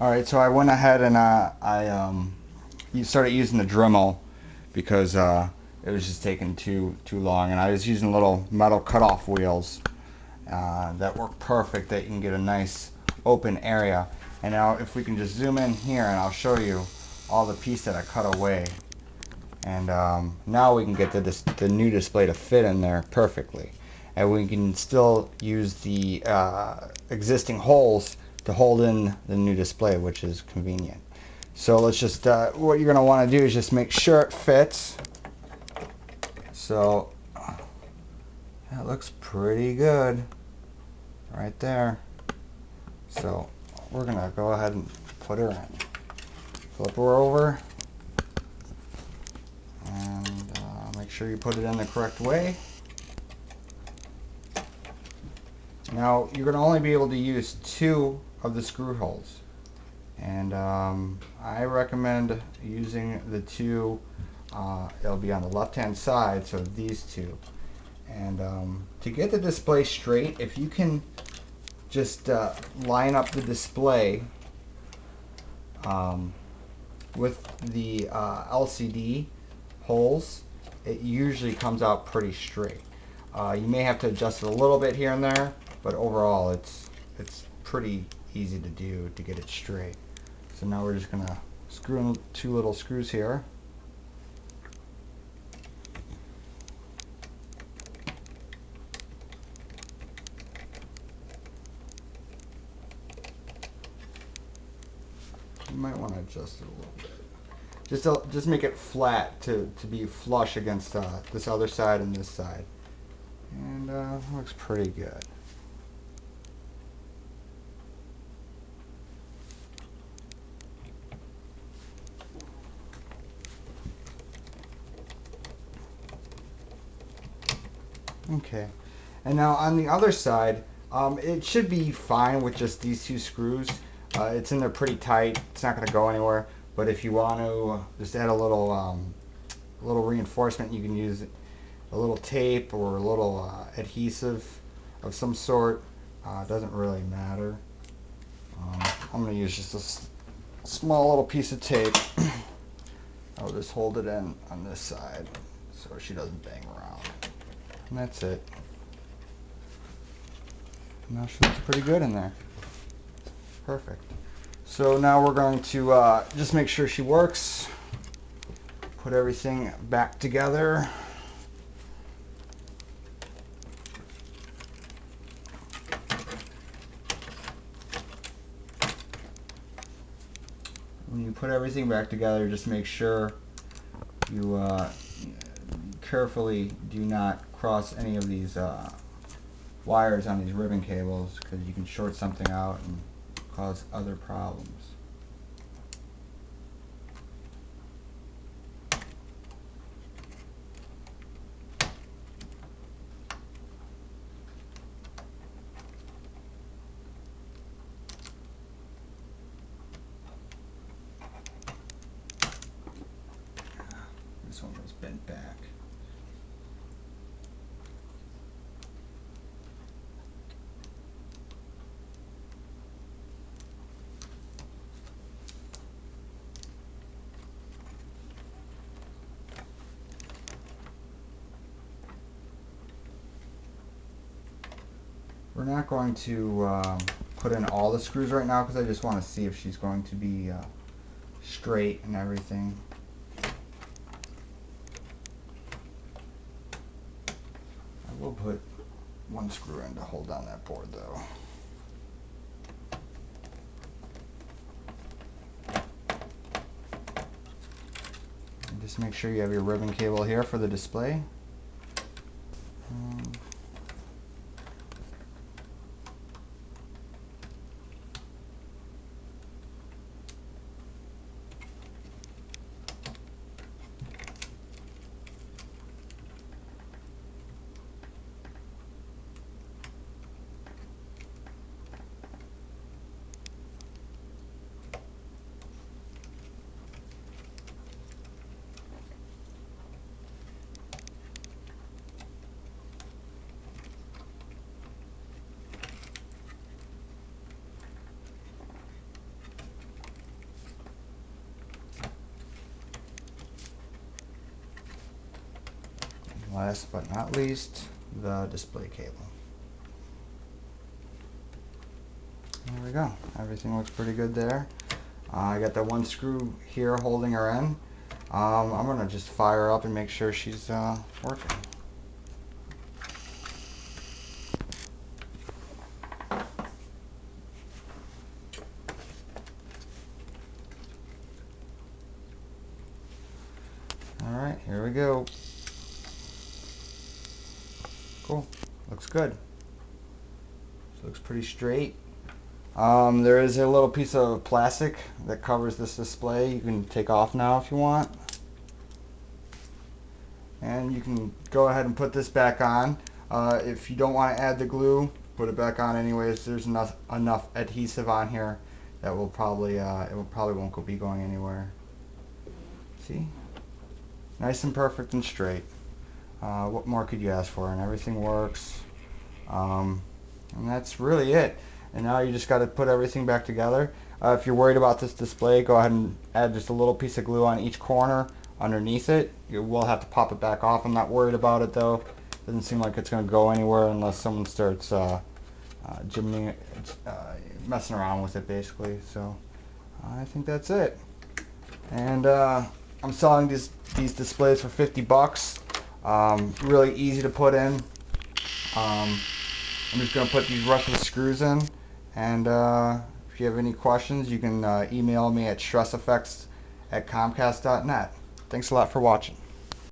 All right, so I went ahead and you started using the Dremel because it was just taking too long, and I was using little metal cutoff wheels that work perfect. That you can get a nice open area. And now, if we can just zoom in here, and I'll show you all the piece that I cut away. And now we can get the new display to fit in there perfectly, and we can still use the existing holes to hold in the new display, which is convenient. So let's just what you're going to want to do is just make sure it fits. So that looks pretty good right there. So we're going to go ahead and put her in, flip her over, and make sure you put it in the correct way. Now you're going to only be able to use 2 of the screw holes, and I recommend using the 2. It'll be on the left hand side, so these 2. And to get the display straight, if you can just line up the display with the LCD holes, it usually comes out pretty straight. You may have to adjust it a little bit here and there, but overall it's pretty easy to do to get it straight. So now we're just gonna screw in 2 little screws here. You might want to adjust it a little bit. Just make it flat to be flush against this other side and this side. And looks pretty good. Okay, and now on the other side, it should be fine with just these 2 screws. It's in there pretty tight. It's not going to go anywhere. But if you want to just add a little reinforcement, you can use a little tape or a little adhesive of some sort. It doesn't really matter. I'm going to use just a small little piece of tape. I'll just hold it in on this side so she doesn't bang around. And that's it. Now she looks pretty good in there. Perfect. So now we're going to just make sure she works. Put everything back together. When you put everything back together, just make sure you carefully do not cross any of these wires on these ribbon cables, because you can short something out and cause other problems. This one was bent back. We're not going to put in all the screws right now because I just want to see if she's going to be straight and everything. I will put 1 screw in to hold down that board though. And just make sure you have your ribbon cable here for the display. last but not least, the display cable. There we go. Everything looks pretty good there. I got that one screw here holding her in. I'm going to just fire her up and make sure she's working. Alright, here we go. Cool. Looks good. So looks pretty straight. There is a little piece of plastic that covers this display. You can take off now if you want. And you can go ahead and put this back on. If you don't want to add the glue, put it back on anyways. There's enough adhesive on here that will probably won't be going anywhere. See? Nice and perfect and straight. What more could you ask for? And everything works. And that's really it. And now you just got to put everything back together. If you're worried about this display, go ahead and add just a little piece of glue on each corner underneath it. You will have to pop it back off. I'm not worried about it though. Doesn't seem like it's going to go anywhere unless someone starts messing around with it basically. So I think that's it. And I'm selling these displays for 50 bucks. Really easy to put in. I'm just going to put these brushless screws in, and if you have any questions, you can email me at stresseffects@comcast.net. Thanks a lot for watching.